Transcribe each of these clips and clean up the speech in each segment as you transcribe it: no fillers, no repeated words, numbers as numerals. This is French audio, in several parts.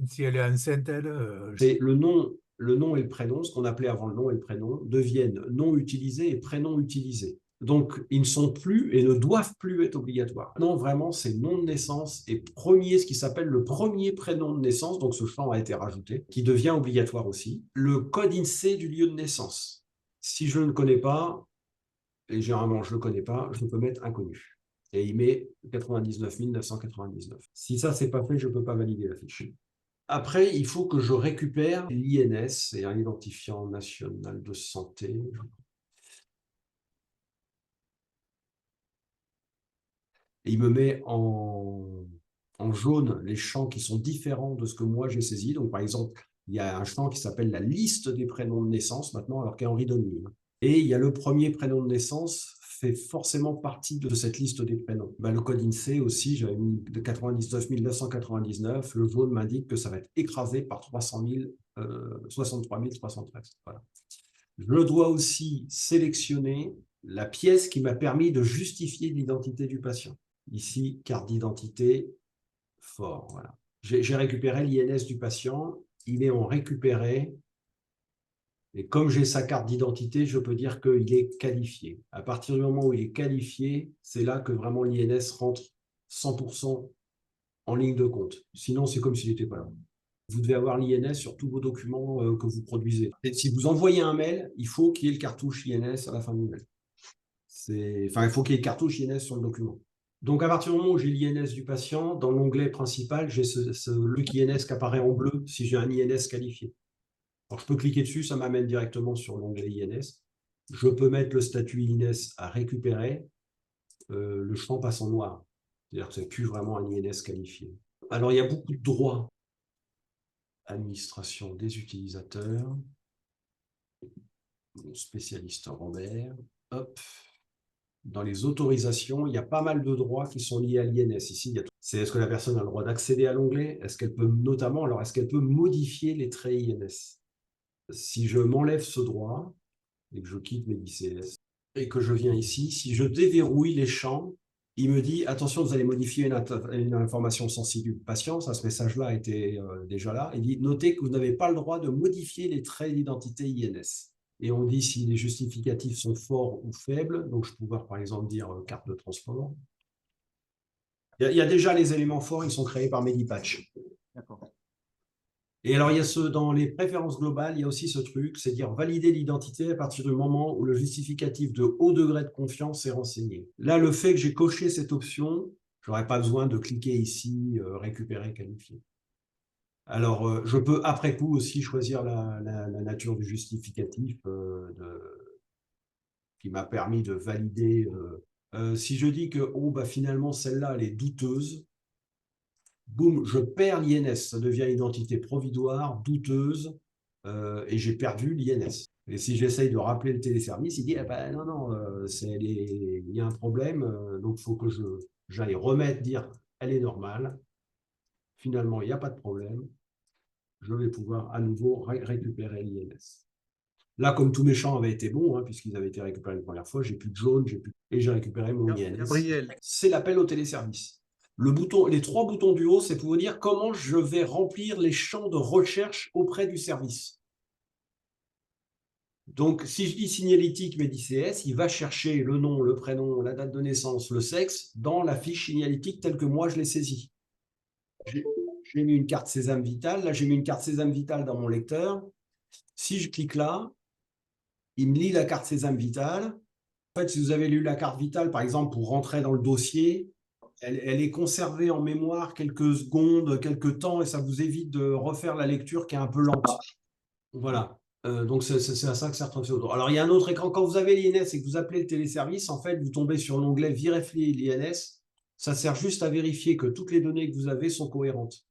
Si elle est enceinte, elle, C'est le nom et le prénom, ce qu'on appelait avant le nom et le prénom, deviennent nom utilisé et prénom utilisé. Donc, ils ne sont plus et ne doivent plus être obligatoires. Non, vraiment, c'est nom de naissance et premier, ce qui s'appelle le premier prénom de naissance, donc ce champ a été rajouté, qui devient obligatoire aussi. Le code INSEE du lieu de naissance. Si je ne le connais pas, et généralement je ne le connais pas, je peux mettre inconnu. Et il met 99 999. Si ça, c'est pas fait, je ne peux pas valider la fiche. Après, il faut que je récupère l'INS, c'est un identifiant national de santé. Et il me met en jaune les champs qui sont différents de ce que moi j'ai saisi. Donc, par exemple, il y a un champ qui s'appelle la liste des prénoms de naissance maintenant, alors qu'il y a Henri Denis. Et il y a le premier prénom de naissance fait forcément partie de cette liste des prénoms. Ben, le code INSEE aussi, j'avais mis de 99 999. Le jaune m'indique que ça va être écrasé par 63 313. Voilà. Je dois aussi sélectionner la pièce qui m'a permis de justifier l'identité du patient. Ici, carte d'identité, fort. Voilà. J'ai récupéré l'INS du patient. Il est en récupéré. Et comme j'ai sa carte d'identité, je peux dire qu'il est qualifié. À partir du moment où il est qualifié, c'est là que vraiment l'INS rentre 100% en ligne de compte. Sinon, c'est comme s'il n'était pas là. Vous devez avoir l'INS sur tous vos documents que vous produisez. Et si vous envoyez un mail, il faut qu'il y ait le cartouche INS à la fin du mail. Enfin, il faut qu'il y ait le cartouche INS sur le document. Donc, à partir du moment où j'ai l'INS du patient, dans l'onglet principal, j'ai le INS qui apparaît en bleu si j'ai un INS qualifié. Alors, je peux cliquer dessus, ça m'amène directement sur l'onglet INS. Je peux mettre le statut INS à récupérer. Le champ passe en noir. C'est-à-dire que ce n'est plus vraiment un INS qualifié. Alors, il y a beaucoup de droits. Administration des utilisateurs. Spécialiste Robert. Hop. Dans les autorisations, il y a pas mal de droits qui sont liés à l'INS. Ici, c'est est-ce que la personne a le droit d'accéder à l'onglet? Est-ce qu'elle peut notamment, alors est-ce qu'elle peut modifier les traits INS? Si je m'enlève ce droit et que je quitte mes ICS et que je viens ici, si je déverrouille les champs, il me dit attention, vous allez modifier une information sensible du patient. Ça, ce message-là était déjà là. Il dit notez que vous n'avez pas le droit de modifier les traits d'identité INS. Et on dit si les justificatifs sont forts ou faibles. Donc, je peux pouvoir, par exemple, dire carte de transport. Il y a déjà les éléments forts, ils sont créés par Medipatch. D'accord. Et alors, il y a dans les préférences globales, il y a aussi ce truc, c'est dire valider l'identité à partir du moment où le justificatif de haut degré de confiance est renseigné. Là, le fait que j'ai coché cette option, je n'aurais pas besoin de cliquer ici, récupérer, qualifier. Alors, je peux après coup aussi choisir la nature du justificatif qui m'a permis de valider. Si je dis que finalement, celle-là, elle est douteuse, boum, je perds l'INS, ça devient identité provisoire, douteuse, et j'ai perdu l'INS. Et si j'essaye de rappeler le téléservice, il dit non, non, il y a un problème, donc il faut que j'aille remettre, dire elle est normale. Finalement, il n'y a pas de problème. Je vais pouvoir à nouveau récupérer l'INS. Là, comme tous mes champs avaient été bons, hein, puisqu'ils avaient été récupérés la première fois, j'ai plus de jaune, et j'ai récupéré mon INS. Gabriel. C'est l'appel au téléservice. Les 3 boutons du haut, c'est pour vous dire comment je vais remplir les champs de recherche auprès du service. Donc, si je dis signalétique MediCS, il va chercher le nom, le prénom, la date de naissance, le sexe dans la fiche signalétique telle que moi je l'ai saisie. J'ai mis une carte Sésame Vital. Là, j'ai mis une carte Sésame Vital dans mon lecteur. Si je clique là, il me lit la carte Sésame Vital. En fait, si vous avez lu la carte Vitale, par exemple, pour rentrer dans le dossier, elle est conservée en mémoire quelques secondes, quelques temps, et ça vous évite de refaire la lecture qui est un peu lente. Voilà. Donc, c'est à ça que ça ressemble. Alors, il y a un autre écran. Quand vous avez l'INS et que vous appelez le téléservice, en fait, vous tombez sur l'onglet Vérifier l'INS. Ça sert juste à vérifier que toutes les données que vous avez sont cohérentes.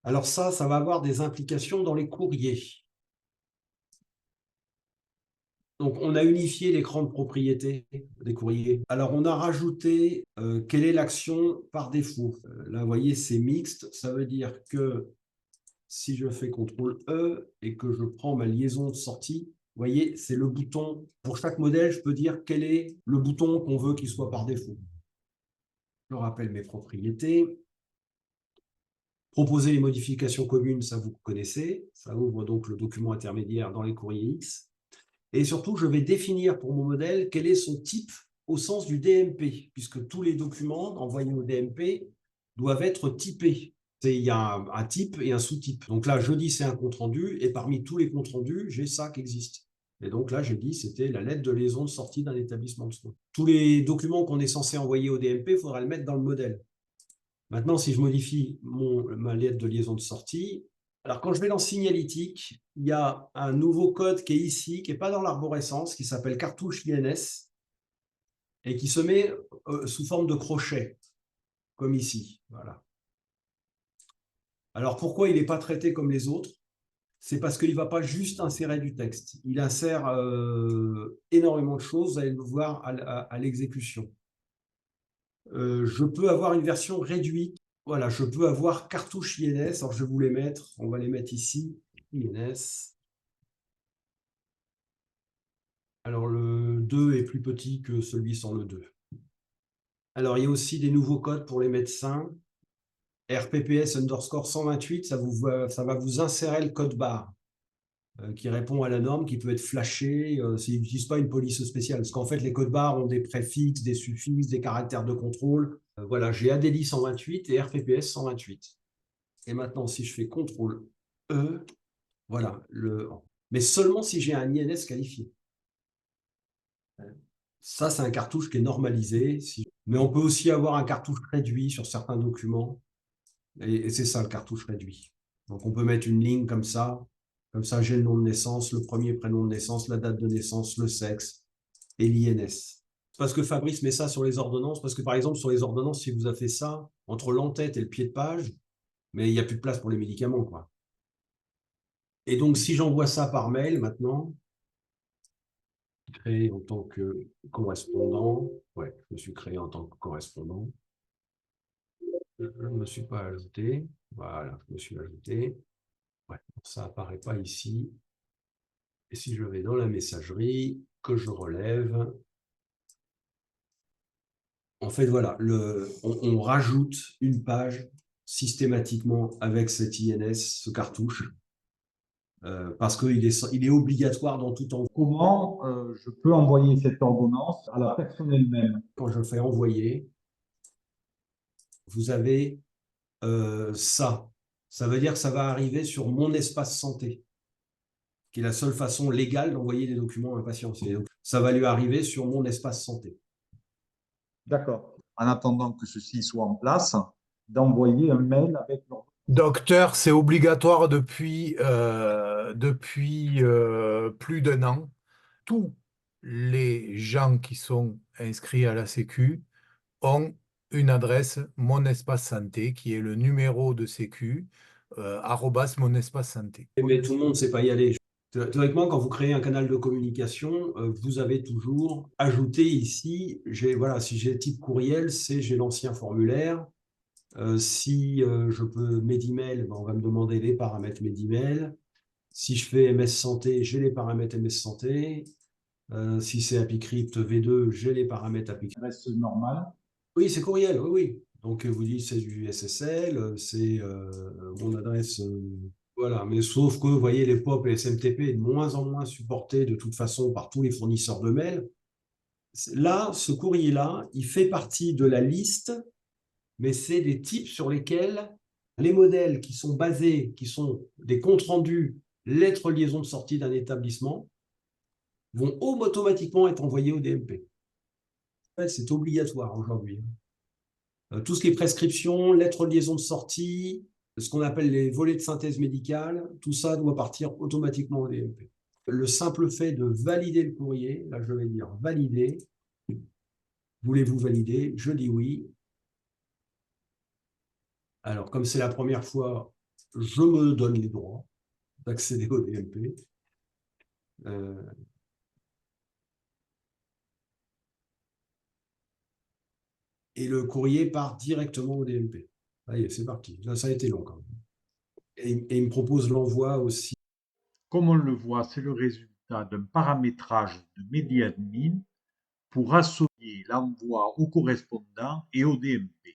Alors ça va avoir des implications dans les courriers. Donc, on a unifié l'écran de propriété des courriers. Alors, on a rajouté quelle est l'action par défaut. Là, vous voyez, c'est mixte. Ça veut dire que si je fais CTRL-E et que je prends ma liaison de sortie, vous voyez, c'est le bouton. Pour chaque modèle, je peux dire quel est le bouton qu'on veut qu'il soit par défaut. Je rappelle mes propriétés. Proposer les modifications communes, ça vous connaissez. Ça ouvre donc le document intermédiaire dans les courriers X. Et surtout, je vais définir pour mon modèle quel est son type au sens du DMP, puisque tous les documents envoyés au DMP doivent être typés. Il y a un type et un sous-type. Donc là, je dis c'est un compte-rendu, et parmi tous les comptes-rendus, j'ai ça qui existe. Et donc là, j'ai dit c'était la lettre de liaison de sortie d'un établissement de soins. Tous les documents qu'on est censé envoyer au DMP, il faudra le mettre dans le modèle. Maintenant, si je modifie ma lettre de liaison de sortie, alors quand je vais dans signalétique, il y a un nouveau code qui est ici, qui n'est pas dans l'arborescence, qui s'appelle cartouche INS, et qui se met sous forme de crochet, comme ici. Voilà. Alors pourquoi il n'est pas traité comme les autres? C'est parce qu'il ne va pas juste insérer du texte. Il insère énormément de choses, vous allez le voir à l'exécution. Je peux avoir une version réduite. Voilà, je peux avoir cartouche INS. Alors, je vais vous les mettre. On va les mettre ici. INS. Alors, le 2 est plus petit que celui sans le 2. Alors, il y a aussi des nouveaux codes pour les médecins. RPPS underscore 128, ça va vous insérer le code barre qui répond à la norme, qui peut être flashé s'il n'utilise pas une police spéciale. Parce qu'en fait, les codes barres ont des préfixes, des suffixes, des caractères de contrôle. Voilà, j'ai ADELI 128 et RPPS 128. Et maintenant, si je fais CTRL E, voilà, mais seulement si j'ai un INS qualifié. Ça, c'est un cartouche qui est normalisé. Mais on peut aussi avoir un cartouche réduit sur certains documents. Et c'est ça, le cartouche réduit. Donc, on peut mettre une ligne comme ça. Comme ça, j'ai le nom de naissance, le premier prénom de naissance, la date de naissance, le sexe et l'INS. Parce que Fabrice met ça sur les ordonnances. Parce que, par exemple, sur les ordonnances, si vous avez fait ça, entre l'entête et le pied de page, mais il n'y a plus de place pour les médicaments, quoi. Et donc, si j'envoie ça par mail maintenant, créé en tant que correspondant, ouais, je me suis créé en tant que correspondant. Je ne me suis pas ajouté. Voilà, je me suis ajouté. Ouais, ça n'apparaît pas ici. Et si je vais dans la messagerie, que je relève, en fait, voilà, on rajoute une page systématiquement avec cet INS, ce cartouche, parce qu'il est obligatoire dans tout envoi. Comment je peux envoyer cette ordonnance à la personne elle-même? Quand je fais envoyer, vous avez ça. Ça veut dire que ça va arriver sur mon espace santé, qui est la seule façon légale d'envoyer des documents à un patient. Ça va lui arriver sur mon espace santé. D'accord. En attendant que ceci soit en place, d'envoyer un mail avec l'ordonnance. Docteur, c'est obligatoire depuis plus d'un an. Tous les gens qui sont inscrits à la Sécu ont une adresse Mon Espace Santé, qui est le numéro de Sécu, arrobas Mon Espace Santé. Mais tout le monde ne sait pas y aller. Théoriquement, quand vous créez un canal de communication, vous avez toujours ajouté ici, voilà, si j'ai type courriel, j'ai l'ancien formulaire. Si je peux Medemail, ben, on va me demander les paramètres Medemail. Si je fais MS Santé, j'ai les paramètres MS Santé. Si c'est AppyCrypt V2, j'ai les paramètres AppyCrypt. Adresse normale. Oui, c'est courriel, oui, oui. Donc, vous dites c'est du SSL, c'est mon adresse. Voilà, mais sauf que, vous voyez, les POP et SMTP est de moins en moins supportés de toute façon par tous les fournisseurs de mails. Là, ce courrier-là, il fait partie de la liste, mais c'est des types sur lesquels les modèles qui sont basés, qui sont des comptes rendus, lettres liaison de sortie d'un établissement, vont automatiquement être envoyés au DMP. En fait, c'est obligatoire aujourd'hui. Tout ce qui est prescription, lettres de liaison de sortie, ce qu'on appelle les volets de synthèse médicale, tout ça doit partir automatiquement au DMP. Le simple fait de valider le courrier, là je vais dire valider. Voulez-vous valider? Je dis oui. Alors, comme c'est la première fois, je me donne les droits d'accéder au DMP. Et le courrier part directement au DMP. Allez, c'est parti. Là, ça a été long quand même. Et il me propose l'envoi aussi. Comme on le voit, c'est le résultat d'un paramétrage de MediAdmin pour associer l'envoi au correspondant et au DMP.